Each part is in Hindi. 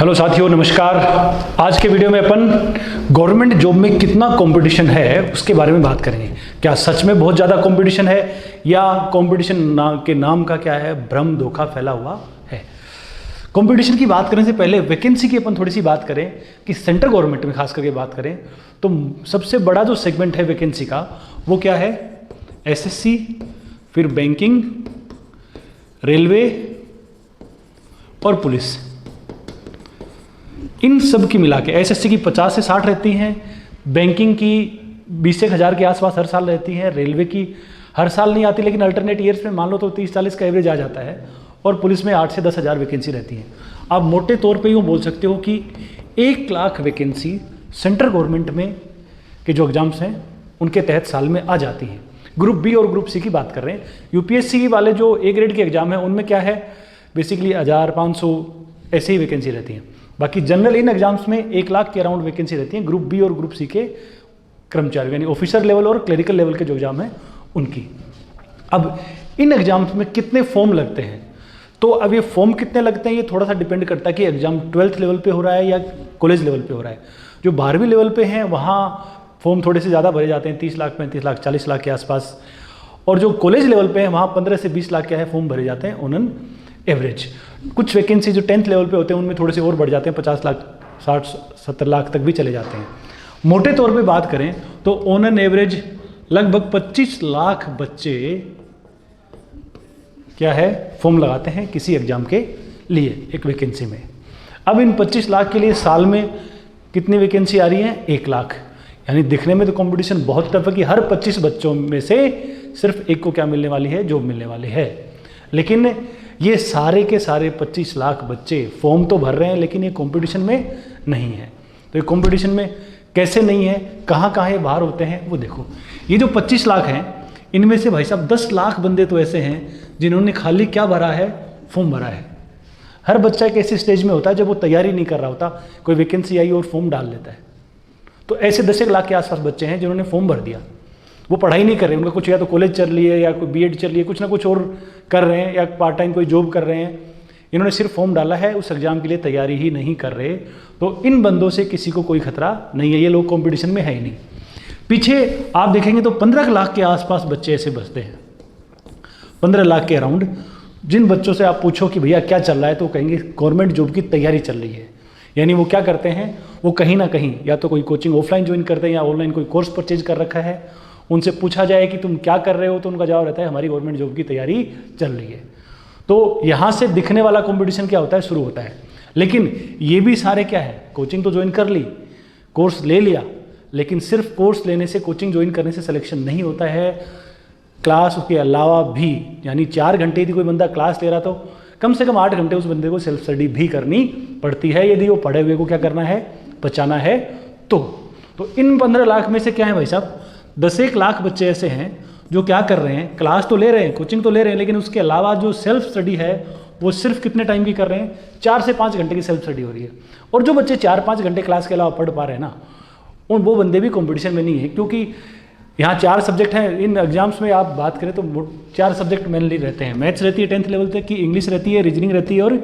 हेलो साथियों, नमस्कार। आज के वीडियो में अपन गवर्नमेंट जॉब में कितना कंपटीशन है उसके बारे में बात करेंगे। क्या सच में बहुत ज़्यादा कंपटीशन है या कंपटीशन के नाम का क्या है भ्रम धोखा फैला हुआ है। कंपटीशन की बात करने से पहले वैकेंसी की अपन थोड़ी सी बात करें कि सेंट्रल गवर्नमेंट में खास करके बात करें तो सबसे बड़ा जो सेगमेंट है वैकेंसी का वो क्या है, एसएससी, फिर बैंकिंग, रेलवे और पुलिस। इन सब की मिला के एसएससी की 50 से 60 रहती हैं, बैंकिंग की 20,000 के आसपास हर साल रहती है, रेलवे की हर साल नहीं आती लेकिन अल्टरनेट ईयर्स में मान लो तो 30-40 का एवरेज आ जाता है, और पुलिस में 8 से 10,000 वैकेंसी रहती है। आप मोटे तौर पे यूँ बोल सकते हो कि 1 लाख वैकेंसी सेंट्रल गवर्नमेंट में के जो एग्जाम्स हैं उनके तहत साल में आ जाती हैं। ग्रुप बी और ग्रुप सी की बात कर रहे हैं। यूपीएससी वाले जो ए ग्रेड के एग्जाम हैं उनमें क्या है, बेसिकली 1000-500 ऐसे ही वैकेंसी रहती हैं। बाकी जनरल इन एग्जाम्स में 1 लाख के अराउंड वैकेंसी रहती है ग्रुप बी और ग्रुप सी के कर्मचारी, यानी ऑफिसर लेवल और क्लरिकल लेवल के जो एग्जाम हैं उनकी। अब इन एग्जाम्स में कितने फॉर्म लगते हैं, तो अब ये फॉर्म कितने लगते हैं ये थोड़ा सा डिपेंड करता है कि एग्जाम 12th लेवल पे हो रहा है या कॉलेज लेवल पे हो रहा है। जो 12वीं लेवल पे हैं वहाँ फॉर्म थोड़े से ज़्यादा भरे जाते हैं, 30 लाख, 35 लाख, 40 लाख के आसपास, और जो कॉलेज लेवल पे हैं वहाँ 15 से 20 लाख क्या है फॉर्म भरे जाते हैं ऑन एन एवरेज। कुछ वैकेंसी जो 10th लेवल पे होते हैं उनमें थोड़े से और बढ़ जाते हैं, 50 लाख, 60-70 लाख तक भी चले जाते हैं। मोटे तौर पे बात करें तो ऑन एन एवरेज लगभग 25 लाख बच्चे क्या है फॉर्म लगाते हैं किसी एग्जाम के लिए एक वैकेंसी में। अब इन 25 लाख के लिए साल में कितनी वैकेंसी आ रही है, 1 लाख। यानी दिखने में तो कंपटीशन बहुत टफ है कि हर 25 बच्चों में से सिर्फ एक को क्या मिलने वाली है, जॉब मिलने वाली है। लेकिन ये सारे के सारे 25 लाख बच्चे फॉर्म तो भर रहे हैं लेकिन ये कंपटीशन में नहीं है। तो ये कंपटीशन में कैसे नहीं है, कहाँ कहाँ ये बाहर होते हैं वो देखो। ये जो 25 लाख हैं इनमें से भाई साहब 10 लाख बंदे तो ऐसे हैं जिन्होंने खाली क्या भरा है, फॉर्म भरा है। हर बच्चा एक ऐसी स्टेज में होता है जब वो तैयारी नहीं कर रहा होता, कोई वैकेंसी आई और फॉर्म डाल लेता है। तो ऐसे 10 लाख के आसपास बच्चे हैं जिन्होंने फॉर्म भर दिया, वो पढ़ाई नहीं कर रहे, उनका कुछ या तो कॉलेज चल रही है या कोई बीएड चल रही है, कुछ ना कुछ और कर रहे हैं या पार्ट टाइम कोई जॉब कर रहे हैं। इन्होंने सिर्फ फॉर्म डाला है, उस एग्जाम के लिए तैयारी ही नहीं कर रहे। तो इन बंदों से किसी को कोई खतरा नहीं है, ये लोग कंपटीशन में है ही नहीं। पीछे आप देखेंगे तो 15 लाख के आसपास बच्चे ऐसे बचते हैं, 15 लाख के अराउंड। जिन बच्चों से आप पूछो कि भैया क्या चल रहा है तो कहेंगे गवर्नमेंट जॉब की तैयारी चल रही है। यानी वो क्या करते हैं, वो कहीं ना कहीं या तो कोई कोचिंग ऑफलाइन ज्वाइन करते हैं या ऑनलाइन कोई कोर्स परचेज कर रखा है। उनसे पूछा जाए कि तुम क्या कर रहे हो तो उनका जवाब रहता है हमारी गवर्नमेंट जॉब की तैयारी चल रही है। तो यहाँ से दिखने वाला कंपटीशन क्या होता है, शुरू होता है। लेकिन ये भी सारे क्या है, कोचिंग तो ज्वाइन कर ली, कोर्स ले लिया, लेकिन सिर्फ कोर्स लेने से, कोचिंग ज्वाइन करने से सिलेक्शन नहीं होता है। क्लास के अलावा भी, यानी 4 घंटे यदि कोई बंदा क्लास ले रहा तो कम से कम 8 घंटे उस बंदे को सेल्फ स्टडी भी करनी पड़ती है यदि वो पढ़े हुए को क्या करना है, बचाना है। तो इन 15 लाख में से क्या है भाई साहब, 10-1 लाख बच्चे ऐसे हैं जो क्या कर रहे हैं, क्लास तो ले रहे हैं, कोचिंग तो ले रहे हैं, लेकिन उसके अलावा जो सेल्फ स्टडी है वो सिर्फ कितने टाइम की कर रहे हैं, 4 से 5 घंटे की सेल्फ स्टडी हो रही है। और जो बच्चे 4-5 घंटे क्लास के अलावा पढ़ पा रहे हैं ना, उन वो बंदे भी कंपटीशन में नहीं है, क्योंकि यहाँ 4 सब्जेक्ट हैं। इन एग्जाम्स में आप बात करें तो 4 सब्जेक्ट मेनली रहते हैं। मैथ्स रहती है 10th लेवल तक की, इंग्लिश रहती है, रीजनिंग रहती है और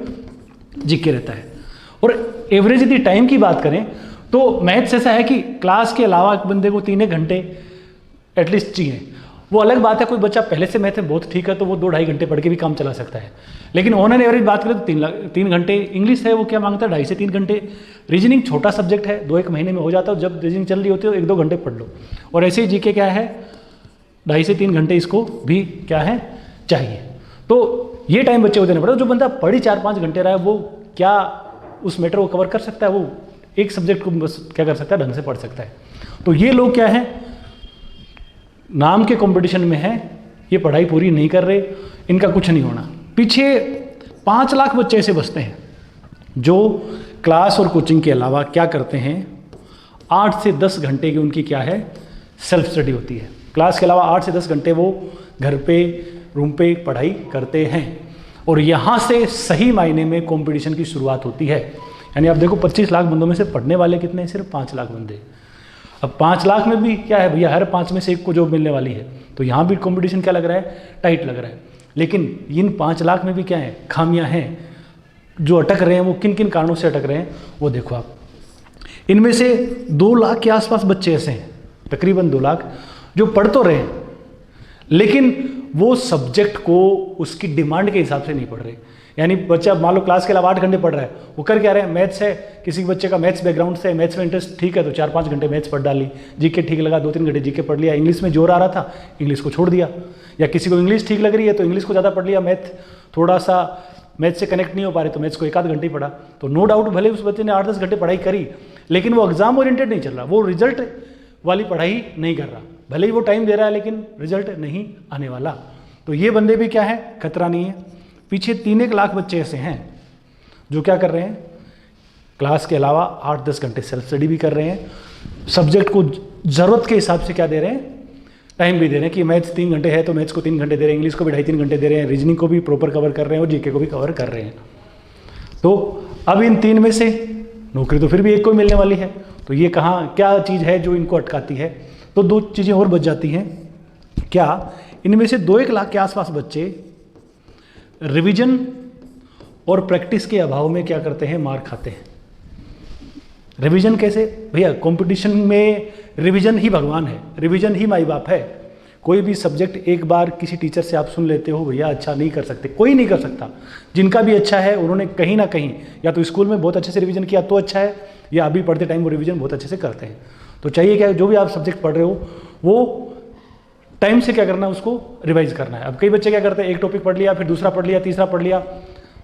जीके रहता है। और एवरेज यदि टाइम की बात करें तो मैथ्स ऐसा है कि क्लास के अलावा एक बंदे को 3 घंटे एटलीस्ट चाहिए। वो अलग बात है, कोई बच्चा पहले से मैथ में बहुत ठीक है तो वो 2-2.5 घंटे पढ़ के भी काम चला सकता है। लेकिन ऑन एन एवरेज बात करें तो 3 घंटे। इंग्लिश है वो क्या मांगता है, 2.5 से 3 घंटे। रीजनिंग छोटा सब्जेक्ट है, 2-1 महीने में हो जाता है, जब रीजनिंग चल रही होती है तो 1-2 घंटे पढ़ लो। और ऐसे ही जीके क्या है, 2.5 से 3 घंटे इसको भी क्या है चाहिए। तो ये टाइम बच्चे को देना पड़ेगा। जो बंदा पढ़ी 4-5 घंटे रहा है वो क्या उस मैटर को कवर कर सकता है, वो एक सब्जेक्ट को बस क्या कर सकता है, ढंग से पढ़ सकता है। तो ये लोग क्या है, नाम के कंपटीशन में है, ये पढ़ाई पूरी नहीं कर रहे, इनका कुछ नहीं होना। पीछे 5 लाख बच्चे ऐसे बचते हैं जो क्लास और कोचिंग के अलावा क्या करते हैं, 8 से 10 घंटे की उनकी क्या है, सेल्फ स्टडी होती है। क्लास के अलावा 8 से 10 घंटे वो घर पे रूम पे पढ़ाई करते हैं। और यहाँ से सही मायने में कंपटीशन की शुरुआत होती है। यानी आप देखो 25 लाख बंदों में से पढ़ने वाले कितने हैं, सिर्फ 5 लाख बंदे। अब 5 लाख में भी क्या है भैया, हर 5 में से एक को जॉब मिलने वाली है। तो यहाँ भी कंपटीशन क्या लग रहा है, टाइट लग रहा है। लेकिन इन 5 लाख में भी क्या है, खामियां हैं। जो अटक रहे हैं वो किन किन कारणों से अटक रहे हैं वो देखो आप। इनमें से 2 लाख के आसपास बच्चे ऐसे हैं, तकरीबन 2 लाख, जो पढ़ तो रहे हैं लेकिन वो सब्जेक्ट को उसकी डिमांड के हिसाब से नहीं पढ़ रहे। यानी बच्चा मान लो क्लास के अलावा 8 घंटे पढ़ रहा है, वो कर क्या रहे हैं, मैथ्स है, किसी बच्चे का मैथ्स बैकग्राउंड से, मैथ्स में इंटरेस्ट ठीक है तो 4-5 घंटे मैथ्स पढ़ डाली, जीके ठीक लगा 2-3 घंटे जीके पढ़ लिया, इंग्लिश में जोर आ रहा था इंग्लिश को छोड़ दिया, या किसी को इंग्लिश ठीक लग रही है तो इंग्लिश को ज़्यादा पढ़ लिया, मैथ थोड़ा सा मैथ्स से कनेक्ट नहीं हो पा रहे तो मैथ्स को 1-8 घंटे ही पढ़ा। तो नो डाउट भले उस बच्चे ने 8-10 घंटे पढ़ाई करी लेकिन वो एग्जाम ओरिएंटेड नहीं चल रहा, वो रिजल्ट वाली पढ़ाई नहीं कर रहा, भले ही वो टाइम दे रहा है लेकिन रिजल्ट नहीं आने वाला। तो ये बंदे भी क्या है, खतरा नहीं है। पीछे 3-1 लाख बच्चे ऐसे हैं जो क्या कर रहे हैं, क्लास के अलावा 8-10 घंटे सेल्फ स्टडी भी कर रहे हैं, सब्जेक्ट को ज़रूरत के हिसाब से क्या दे रहे हैं, टाइम भी दे रहे हैं कि मैथ्स 3 घंटे है तो मैथ्स को 3 घंटे दे रहे हैं, इंग्लिश को भी 2.5-3 घंटे दे रहे हैं, रीजनिंग को भी प्रॉपर कवर कर रहे हैं और जीके को भी कवर कर रहे हैं। तो अब इन 3 में से नौकरी तो फिर भी एक को मिलने वाली है, तो ये कहाँ क्या चीज़ है जो इनको अटकाती है, तो 2 चीज़ें और बच जाती हैं। क्या, इनमें से 2-1 लाख के आसपास बच्चे रिवीजन और प्रैक्टिस के अभाव में क्या करते हैं, मार खाते हैं। रिवीजन कैसे भैया, कंपटीशन में रिवीजन ही भगवान है, रिवीजन ही माई बाप है। कोई भी सब्जेक्ट एक बार किसी टीचर से आप सुन लेते हो भैया अच्छा नहीं कर सकते, कोई नहीं कर सकता। जिनका भी अच्छा है उन्होंने कहीं ना कहीं या तो स्कूल में बहुत अच्छे से रिवीजन किया तो अच्छा है, या अभी पढ़ते टाइम वो रिवीजन बहुत अच्छे से करते हैं। तो चाहिए क्या, जो भी आप सब्जेक्ट पढ़ रहे हो वो टाइम से क्या करना है, उसको रिवाइज करना है। अब कई बच्चे क्या करते हैं, एक टॉपिक पढ़ लिया, फिर दूसरा पढ़ लिया, तीसरा पढ़ लिया,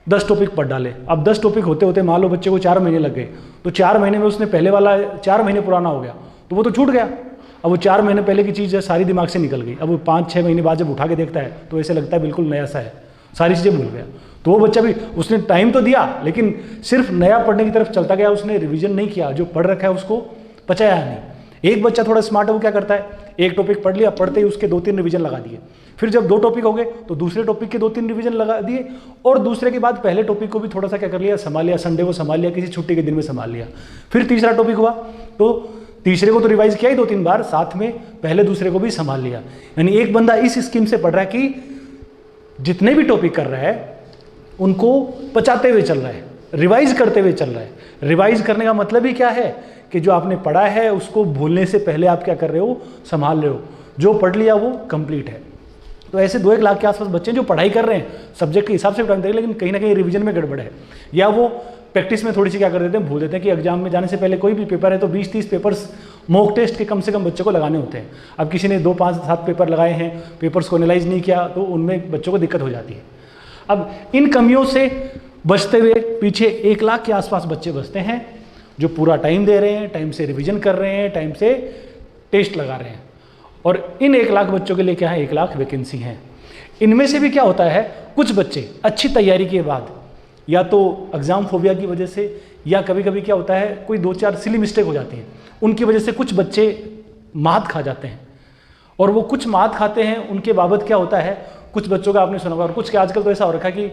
10 टॉपिक पढ़ डाले। अब 10 टॉपिक होते होते मान लो बच्चे को 4 महीने लग गए, तो 4 महीने में उसने पहले वाला 4 महीने पुराना हो गया तो वो तो छूट गया। अब वो 4 महीने पहले की चीज़ है सारी दिमाग से निकल गई। अब वो 5-6 महीने बाद जब उठा के देखता है तो ऐसे लगता है बिल्कुल नया सा है, सारी चीज़ें भूल गया। तो वो बच्चा भी, उसने टाइम तो दिया लेकिन सिर्फ नया पढ़ने की तरफ चलता गया, उसने रिवीजन नहीं किया, जो पढ़ रखा है उसको पचाया नहीं। एक बच्चा थोड़ा स्मार्ट है, वो क्या करता है, एक टॉपिक पढ़ लिया, पढ़ते ही उसके 2-3 रिवीजन लगा दिए, फिर जब 2 टॉपिक हो गए तो दूसरे टॉपिक के 2-3 रिवीजन लगा दिए, और दूसरे के बाद पहले टॉपिक को भी थोड़ा सा क्या कर लिया, संभाल लिया, संडे को संभाल लिया, किसी छुट्टी के दिन में संभाल लिया। फिर तीसरा टॉपिक हुआ तो तीसरे को तो रिवाइज किया ही 2-3 बार, साथ में पहले दूसरे को भी संभाल लिया। यानी एक बंदा इस स्कीम से पढ़ रहा है कि जितने भी टॉपिक कर रहा है उनको पचाते हुए चल रहा है, रिवाइज करते हुए चल रहा है। रिवाइज करने का मतलब ही क्या है कि जो आपने पढ़ा है उसको भूलने से पहले आप क्या कर रहे हो, संभाल रहे हो, जो पढ़ लिया वो कंप्लीट है। तो ऐसे 2-1 लाख के आसपास बच्चे जो पढ़ाई कर रहे हैं सब्जेक्ट के हिसाब से टाइम देंगे, लेकिन कहीं ना कहीं रिवीजन में गड़बड़ है, या वो प्रैक्टिस में थोड़ी सी क्या कर देते हैं, भूल देते हैं कि एग्जाम में जाने से पहले कोई भी पेपर है तो 20-30 पेपर्स मॉक टेस्ट के कम से कम बच्चों को लगाने होते हैं। अब किसी ने 2-5-7 पेपर लगाए हैं, पेपर्स को एनालाइज नहीं किया तो उनमें बच्चों को दिक्कत हो जाती है। अब इन कमियों से बचते हुए पीछे 1 लाख के आसपास बच्चे बचते हैं जो पूरा टाइम दे रहे हैं, टाइम से रिवीजन कर रहे हैं, टाइम से टेस्ट लगा रहे हैं। और इन 1 लाख बच्चों के लिए क्या है, 1 लाख वैकेंसी हैं। इनमें से भी क्या होता है, कुछ बच्चे अच्छी तैयारी के बाद या तो एग्जाम फोबिया की वजह से, या कभी कभी क्या होता है कोई 2-4 सिली मिस्टेक हो जाती है, उनकी वजह से कुछ बच्चे मात खा जाते हैं। और वो कुछ मात खाते हैं उनके बाबत क्या होता है, कुछ बच्चों का आपने सुना होगा, और कुछ के आजकल तो ऐसा हो रखा है कि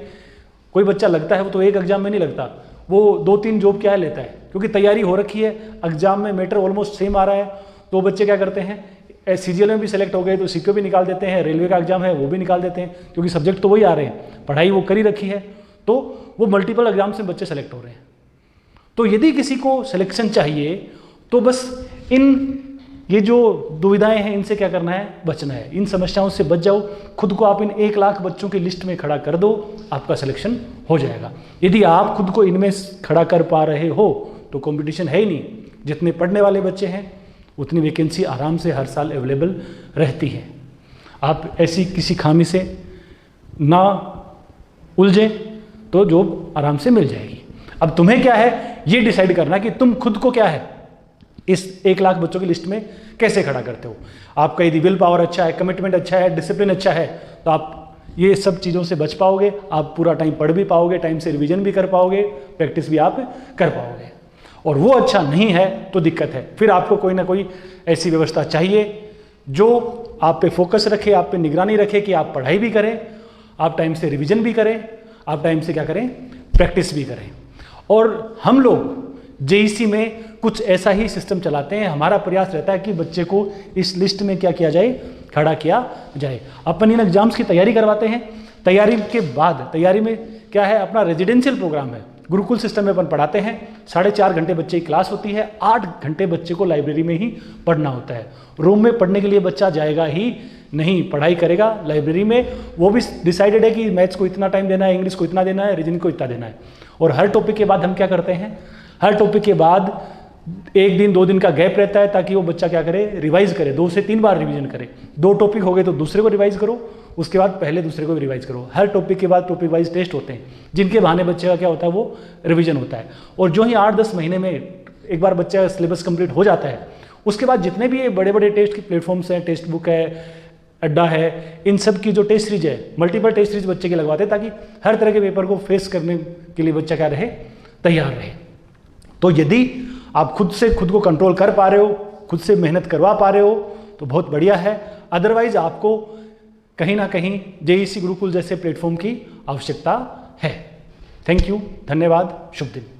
कोई बच्चा लगता है वो तो एक एग्जाम में नहीं लगता, वो 2-3 जॉब क्या है लेता है, क्योंकि तैयारी हो रखी है, एग्जाम में मैटर ऑलमोस्ट सेम आ रहा है। तो बच्चे क्या करते हैं, सीजीएल में भी सेलेक्ट हो गए तो सीक्यू भी निकाल देते हैं, रेलवे का एग्जाम है वो भी निकाल देते हैं, क्योंकि सब्जेक्ट तो वही आ रहे हैं, पढ़ाई वो करी रखी है, तो वो मल्टीपल एग्जाम से बच्चे सेलेक्ट हो रहे हैं। तो यदि किसी को सिलेक्शन चाहिए तो बस ये जो दुविधाएं हैं इनसे क्या करना है, बचना है। इन समस्याओं से बच जाओ, खुद को आप इन 1 लाख बच्चों की लिस्ट में खड़ा कर दो, आपका सिलेक्शन हो जाएगा। यदि आप खुद को इनमें खड़ा कर पा रहे हो तो कंपटीशन है ही नहीं, जितने पढ़ने वाले बच्चे हैं उतनी वैकेंसी आराम से हर साल अवेलेबल रहती है। आप ऐसी किसी खामी से ना उलझे तो जॉब आराम से मिल जाएगी। अब तुम्हें क्या है ये डिसाइड करना कि तुम खुद को क्या है इस 1 लाख बच्चों की लिस्ट में कैसे खड़ा करते हो। आपका यदि विल पावर अच्छा है, कमिटमेंट अच्छा है, डिसिप्लिन अच्छा है, तो आप ये सब चीज़ों से बच पाओगे, आप पूरा टाइम पढ़ भी पाओगे, टाइम से रिवीजन भी कर पाओगे, प्रैक्टिस भी आप कर पाओगे। और वो अच्छा नहीं है तो दिक्कत है, फिर आपको कोई ना कोई ऐसी व्यवस्था चाहिए जो आप पे फोकस रखे, आप पे निगरानी रखे कि आप पढ़ाई भी करें, आप टाइम से रिवीजन भी करें, आप टाइम से क्या करें, प्रैक्टिस भी करें। और हम लोग जेईसी में कुछ ऐसा ही सिस्टम चलाते हैं। हमारा प्रयास रहता है कि बच्चे को इस लिस्ट में क्या किया जाए, खड़ा किया जाए। अपन इन एग्जाम्स की तैयारी करवाते हैं, तैयारी के बाद तैयारी में क्या है, अपना रेजिडेंशियल प्रोग्राम है। गुरुकुल सिस्टम में अपन पढ़ाते हैं, 4.5 घंटे बच्चे की क्लास होती है, 8 घंटे बच्चे को लाइब्रेरी में ही पढ़ना होता है। रूम में पढ़ने के लिए बच्चा जाएगा ही नहीं, पढ़ाई करेगा लाइब्रेरी में। वो भी डिसाइडेड है कि मैथ्स को इतना टाइम देना है, इंग्लिश को इतना देना है, रीजनिंग को इतना देना है। और हर टॉपिक के बाद हम क्या करते हैं, हर टॉपिक के बाद 1 दिन 2 दिन का गैप रहता है, ताकि वो बच्चा क्या करे, रिवाइज करे, 2 से 3 बार रिवीजन करे। 2 टॉपिक हो गए तो दूसरे को रिवाइज करो, उसके बाद पहले दूसरे को भी रिवाइज करो। हर टॉपिक के बाद टॉपिक वाइज टेस्ट होते हैं, जिनके बहाने बच्चे का क्या होता है, वो रिवीजन होता है। और जो ही 8-10 महीने में एक बार बच्चा सिलेबस कंप्लीट हो जाता है, उसके बाद जितने भी ये बड़े बड़े टेस्ट के प्लेटफॉर्म्स हैं, टेक्स्ट बुक है, अड्डा है, इन सब की जो टेस्ट सीरीज है, मल्टीपल टेस्ट सीरीज बच्चे के लगवाते हैं, ताकि हर तरह के पेपर को फेस करने के लिए बच्चा क्या रहे, तैयार रहे। तो यदि आप खुद से खुद को कंट्रोल कर पा रहे हो, खुद से मेहनत करवा पा रहे हो, तो बहुत बढ़िया है। अदरवाइज आपको कहीं ना कहीं जेईसी गुरुकुल जैसे प्लेटफॉर्म की आवश्यकता है। थैंक यू, धन्यवाद, शुभ दिन।